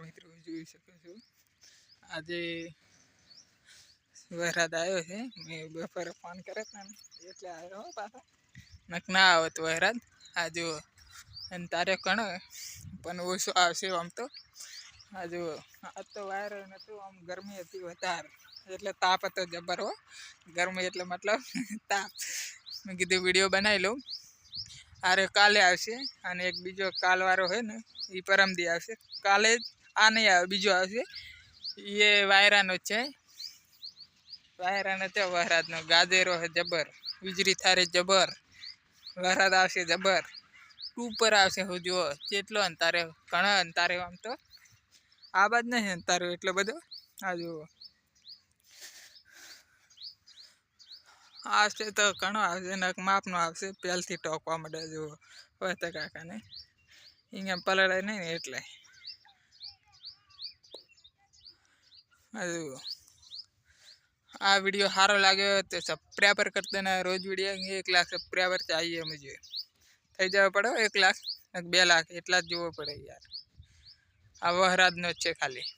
મિત્રો જોઈ શકો છો આજે વરસાદ આવ્યો છે. મેં બપોરે ફોન કર્યો હતા ને એટલે આવ્યો પાછો, નક ના આવત વરસાદ. આ જુઓ અને તારે કણો પણ ઓછો આવશે આમ તો. આ જુઓ આજ તો વાયરો નહોતું, આમ ગરમી હતી વધારે એટલે તાપ હતો જબર હો. ગરમી એટલે મતલબ તાપ. મેં કીધું વિડીયો બનાવી લઉં. અરે કાલે આવશે અને એક બીજો કાલવાળો હોય ને એ પરમદી આવશે. કાલે આ નહીં આવે, બીજો આવશે. એ વાયરાનો જ છે. વાયરાનો છે વરસાદનો. ગાજેરો છે જબર, વીજળી થારે જબર, વરસાદ આવશે જબર. ઉપર આવશે હું જુઓ જેટલો અંતારે ઘણા અંતારે. આમ તો આ બાજ નહીં અંતારે એટલો બધો. આ જુઓ આવશે તો ઘણો આવશે ને માપનો આવશે. પહેલથી ટોકવા માંડે જુઓ હોય કાકાને અહીંયા પલળે નહીં ને એટલે. આ જુઓ આ वीडियो सारो लगे तो सब्सक्राइबर कर देना। रोज वीडियो 1 लाख सब्सक्राइबर चाहिए मुझे। થઈ જવા પડે 1 લાખ 2 લાખ એટલા જ જોવો પડે યાર. આ વરસાદનો જ છે ખાલી.